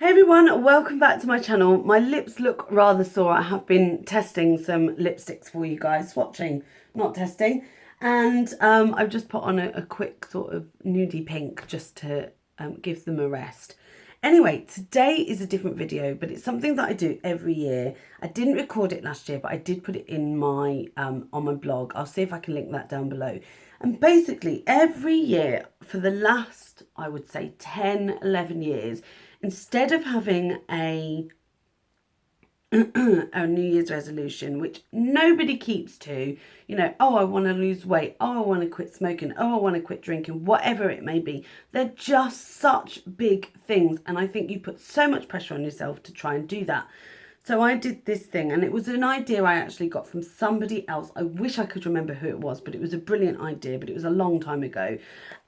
Hey everyone, welcome back to my channel. My lips look rather sore. I have been testing some lipsticks for you guys, swatching, not testing. And I've just put on a quick sort of nudie pink just to give them a rest. Anyway, today is a different video, but it's something that I do every year. I didn't record it last year, but I did put it in my on my blog. I'll see if I can link that down below. And basically, every year for the last, I would say 10, 11 years, instead of having a New Year's resolution, which nobody keeps to, oh, I want to lose weight, oh, I want to quit smoking, oh, I want to quit drinking, whatever it may be. They're just such big things. And I think you put so much pressure on yourself to try and do that. So I did this thing, and it was an idea I actually got from somebody else. I wish I could remember who it was, but it was a brilliant idea, but it was a long time ago.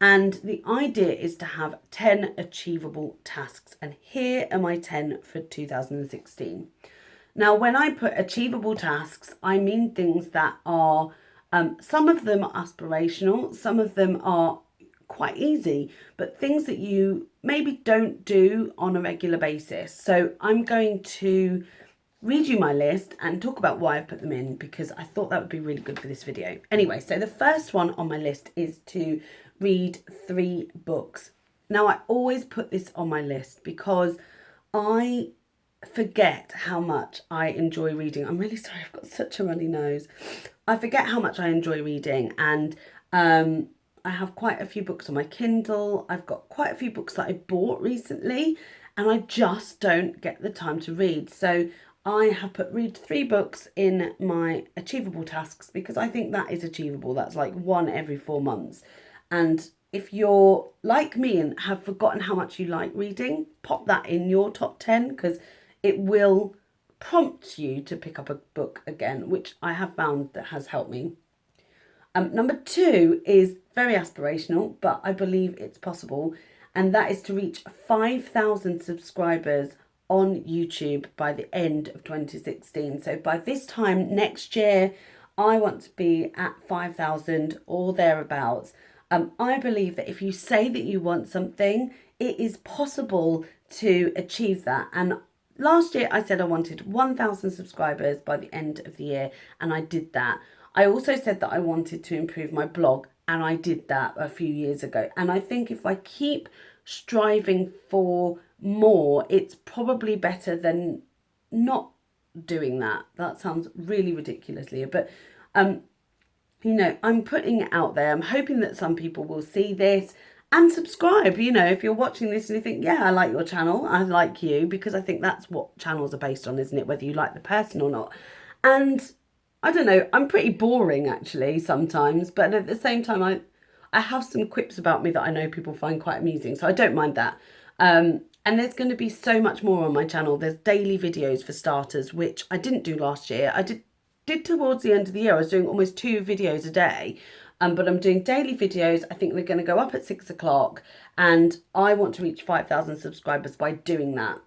And the idea is to have 10 achievable tasks. And here are my 10 for 2016. Now, when I put achievable tasks, I mean things that are, some of them are aspirational, some of them are quite easy, but things that you maybe don't do on a regular basis. So I'm going to read you my list and talk about why I've put them in, because I thought that would be really good for this video. Anyway, so the first one on my list is to read 3 books. Now, I always put this on my list because I forget how much I enjoy reading. I'm really sorry, I've got such a runny nose. I forget how much I enjoy reading, and I have quite a few books on my Kindle. I've got quite a few books that I bought recently, and I just don't get the time to read. So I have read 3 books in my achievable tasks because I think that is achievable. That's like 1 every 4 months. And if you're like me and have forgotten how much you like reading, pop that in your top 10, because it will prompt you to pick up a book again, which I have found that has helped me. Number 2 is very aspirational, but I believe it's possible, and that is to reach 5,000 subscribers on YouTube by the end of 2016. So by this time next year, I want to be at 5,000 or thereabouts. I believe that if you say that you want something, it is possible to achieve that. And last year I said I wanted 1,000 subscribers by the end of the year, and I did that. I also said that I wanted to improve my blog, and I did that a few years ago. And I think if I keep striving for more, it's probably better than not doing that. That sounds really ridiculous, Leah, but I'm putting it out there. I'm hoping that some people will see this and subscribe. If you're watching this and you think, yeah, I like your channel, I like you, because I think that's what channels are based on, isn't it? Whether you like the person or not. And I don't know, I'm pretty boring actually sometimes, but at the same time, I have some quips about me that I know people find quite amusing, so I don't mind that. And there's going to be so much more on my channel. There's daily videos for starters, which I didn't do last year. I did towards the end of the year. I was doing almost 2 videos a day, but I'm doing daily videos. I think they're going to go up at 6 o'clock, and I want to reach 5,000 subscribers by doing that.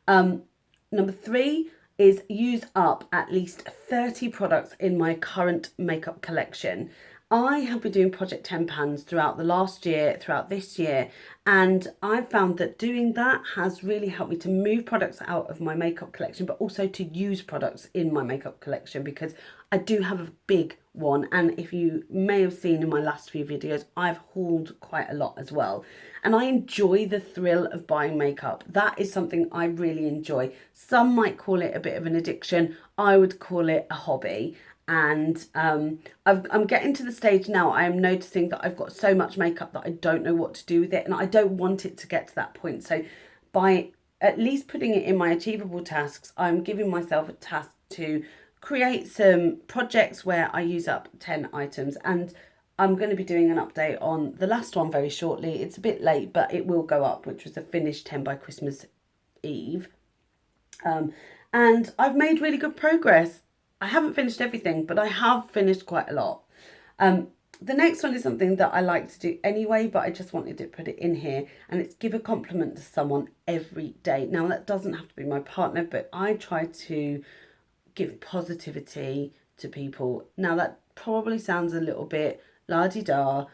Number 3 is use up at least 30 products in my current makeup collection. I have been doing Project 10 Pans throughout the last year, throughout this year, and I've found that doing that has really helped me to move products out of my makeup collection, but also to use products in my makeup collection, because I do have a big one, and if you may have seen in my last few videos, I've hauled quite a lot as well. And I enjoy the thrill of buying makeup. That is something I really enjoy. Some might call it a bit of an addiction. I would call it a hobby. And I'm getting to the stage now, I am noticing that I've got so much makeup that I don't know what to do with it, and I don't want it to get to that point. So by at least putting it in my achievable tasks, I'm giving myself a task to create some projects where I use up 10 items, and I'm going to be doing an update on the last one very shortly. It's a bit late, but it will go up, which was a finished 10 by Christmas Eve. And I've made really good progress. I haven't finished everything, but I have finished quite a lot. The next one is something that I like to do anyway, but I just wanted to put it in here, and it's give a compliment to someone every day. Now, that doesn't have to be my partner, but I try to give positivity to people. Now, that probably sounds a little bit la-di-da,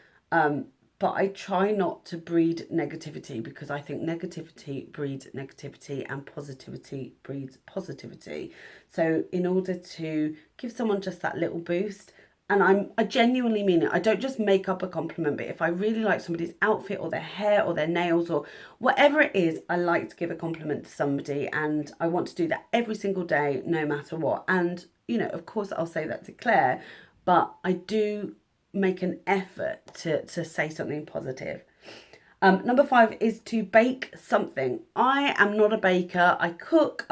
but I try not to breed negativity, because I think negativity breeds negativity and positivity breeds positivity. So in order to give someone just that little boost, and I genuinely mean it. I don't just make up a compliment, but if I really like somebody's outfit or their hair or their nails or whatever it is, I like to give a compliment to somebody, and I want to do that every single day, no matter what. And, of course I'll say that to Claire, but I do make an effort to say something positive. Number 5 is to bake something. I am not a baker. I cook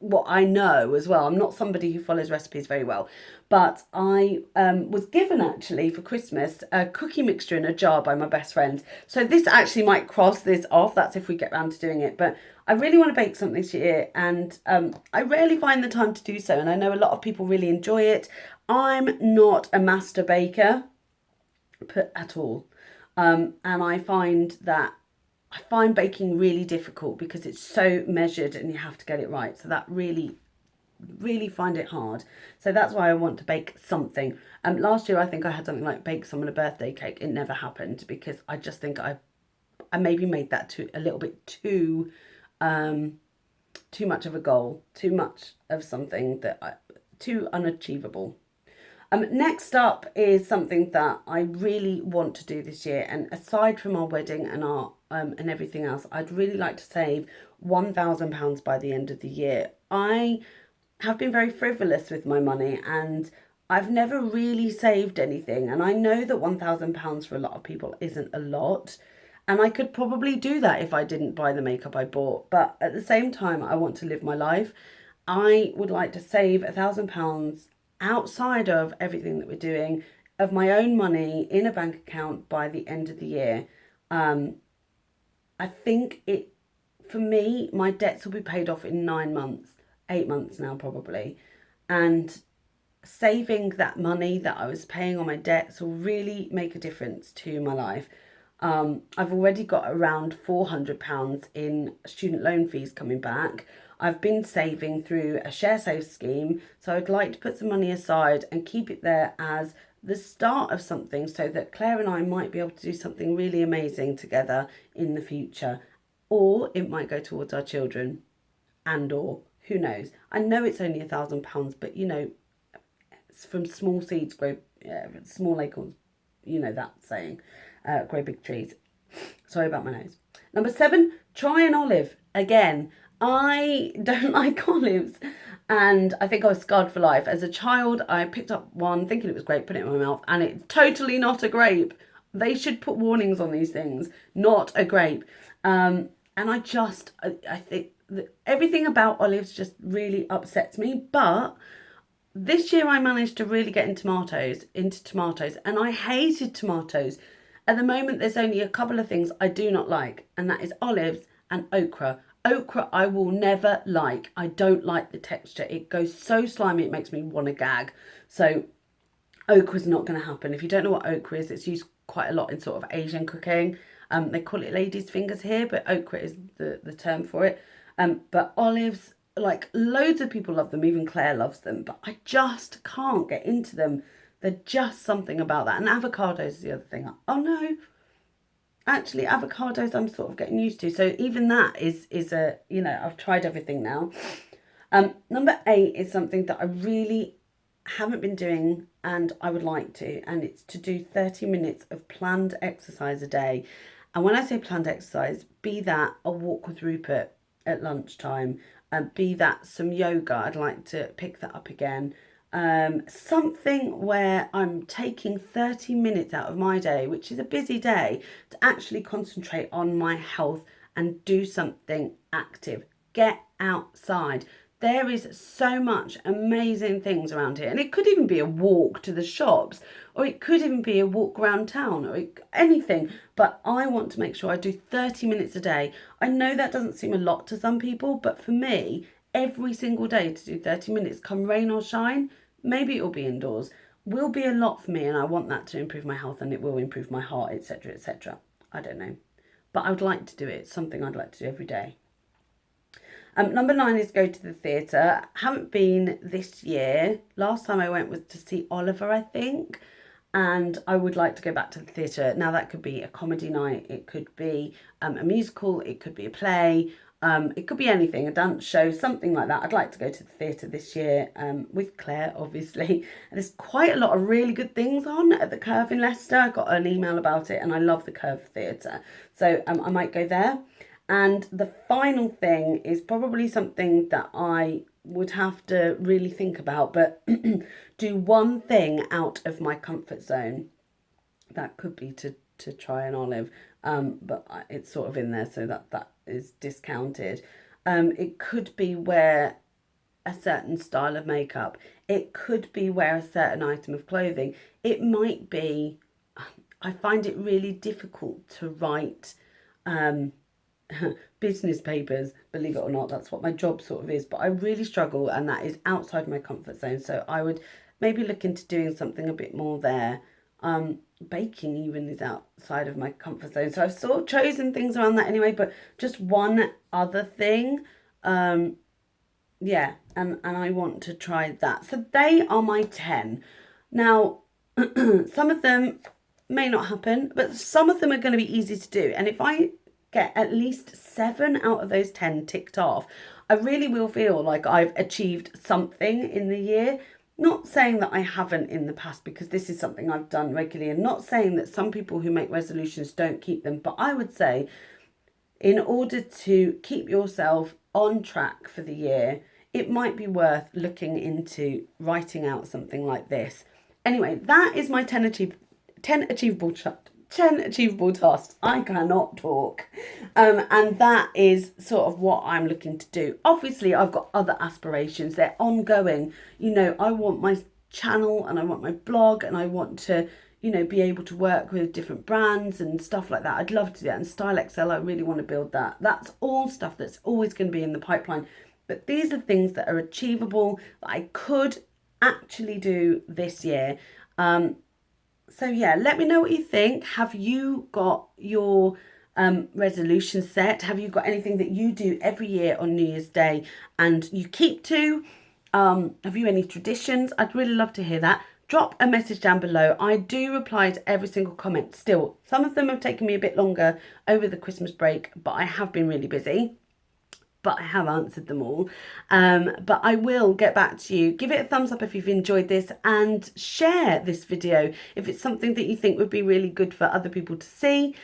what I know as well. I'm not somebody who follows recipes very well. But I was given, actually, for Christmas, a cookie mixture in a jar by my best friend. So this actually might cross this off. That's if we get round to doing it. But I really want to bake something this year. And I rarely find the time to do so. And I know a lot of people really enjoy it. I'm not a master baker at all. And I find baking really difficult because it's so measured and you have to get it right. So that really find it hard. So that's why I want to bake something. Last year I think I had something like bake someone a birthday cake. It never happened because I just think I maybe made that a little bit too much of a goal, too much of something too unachievable. Next up is something that I really want to do this year, and aside from our wedding and our and everything else, I'd really like to save £1,000 by the end of the year. I have been very frivolous with my money, and I've never really saved anything, and I know that £1,000 for a lot of people isn't a lot, and I could probably do that if I didn't buy the makeup I bought, but at the same time I want to live my life. I would like to save £1,000 outside of everything that we're doing, of my own money in a bank account by the end of the year. I think for me, my debts will be paid off in 9 months, 8 months now probably. And saving that money that I was paying on my debts will really make a difference to my life. I've already got around £400 in student loan fees coming back. I've been saving through a share save scheme, so I'd like to put some money aside and keep it there as the start of something, so that Claire and I might be able to do something really amazing together in the future. Or it might go towards our children, or who knows. I know it's only £1,000, but from small seeds grow, small acorns, that saying, grow big trees. Sorry about my nose. Number 7, try an olive. Again, I don't like olives, and I think I was scarred for life. As a child, I picked up one thinking it was great, put it in my mouth, and it's totally not a grape. They should put warnings on these things. Not a grape. And I think that everything about olives just really upsets me. But this year I managed to really get into tomatoes, and I hated tomatoes. At the moment, there's only a couple of things I do not like, and that is olives and okra. Okra I will never like. I don't like the texture. It goes so slimy, it makes me want to gag. So okra's not going to happen. If you don't know what okra is, it's used quite a lot in sort of Asian cooking. They call it ladies' fingers here, but okra is the term for it. But olives, like, loads of people love them. Even Claire loves them, but I just can't get into them. There's just something about that. And avocados is the other thing. Oh no. Actually, avocados I'm sort of getting used to. So even that is I've tried everything now. Number 8 is something that I really haven't been doing and I would like to. And it's to do 30 minutes of planned exercise a day. And when I say planned exercise, be that a walk with Rupert at lunchtime, be that some yoga. I'd like to pick that up again. Something where I'm taking 30 minutes out of my day, which is a busy day, to actually concentrate on my health and do something active. Get outside. There is so much amazing things around here, and it could even be a walk to the shops, or it could even be a walk around town, or anything, but I want to make sure I do 30 minutes a day. I know that doesn't seem a lot to some people, but for me, every single day to do 30 minutes, come rain or shine, maybe it will be indoors, will be a lot for me, and I want that to improve my health, and it will improve my heart, etc, etc. I don't know, but I would like to do it. It's something I'd like to do every day. Number 9 is go to the theatre. Haven't been this year. Last time I went was to see Oliver, I think. and I would like to go back to the theatre. Now that could be a comedy night, it could be a musical, it could be a play, it could be anything, a dance show, something like that. I'd like to go to the theatre this year with Claire, obviously. And there's quite a lot of really good things on at the Curve in Leicester. I got an email about it, and I love the Curve Theatre. So I might go there. And the final thing is probably something that I would have to really think about, but do one thing out of my comfort zone. That could be to try an olive, but it's sort of in there, so that is discounted. It could be wear a certain style of makeup. It could be wear a certain item of clothing. It might be, I find it really difficult to write business papers, believe it or not. That's what my job sort of is, but I really struggle, and that is outside my comfort zone. So I would maybe look into doing something a bit more there. Baking even is outside of my comfort zone, so I've sort of chosen things around that anyway. But just one other thing, yeah, and I want to try that. So they are my 10. Now some of them may not happen, but some of them are going to be easy to do, and if I get at least 7 out of those 10 ticked off, I really will feel like I've achieved something in the year. Not saying that I haven't in the past, because this is something I've done regularly, and not saying that some people who make resolutions don't keep them, but I would say in order to keep yourself on track for the year, it might be worth looking into writing out something like this. Anyway, that is my 10 achievable 10 achievable tasks. I cannot talk. And that is sort of what I'm looking to do. Obviously, I've got other aspirations. They're ongoing. You know, I want my channel and I want my blog, and I want to, you know, be able to work with different brands and stuff like that. I'd love to do that. And Style Excel, I really want to build that. That's all stuff that's always going to be in the pipeline. But these are things that are achievable, that I could actually do this year. So yeah, let me know what you think. Have you got your resolution set? Have you got anything that you do every year on New Year's Day and you keep to? Have you any traditions? I'd really love to hear that. Drop a message down below. I do reply to every single comment still. Some of them have taken me a bit longer over the Christmas break, but I have been really busy. But I have answered them all. But I will get back to you. Give it a thumbs up if you've enjoyed this, and share this video if it's something that you think would be really good for other people to see.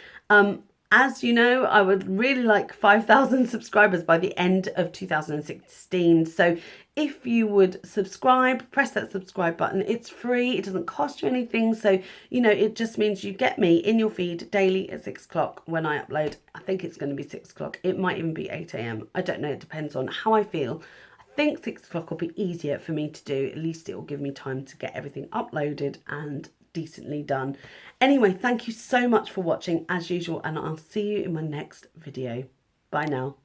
As you know, I would really like 5,000 subscribers by the end of 2016. So if you would subscribe, press that subscribe button. It's free. It doesn't cost you anything. So, you know, it just means you get me in your feed daily at 6 o'clock when I upload. I think it's going to be 6 o'clock. It might even be 8 a.m. I don't know. It depends on how I feel. I think 6 o'clock will be easier for me to do. At least it will give me time to get everything uploaded and decently done. Anyway, thank you so much for watching as usual, and I'll see you in my next video. Bye now.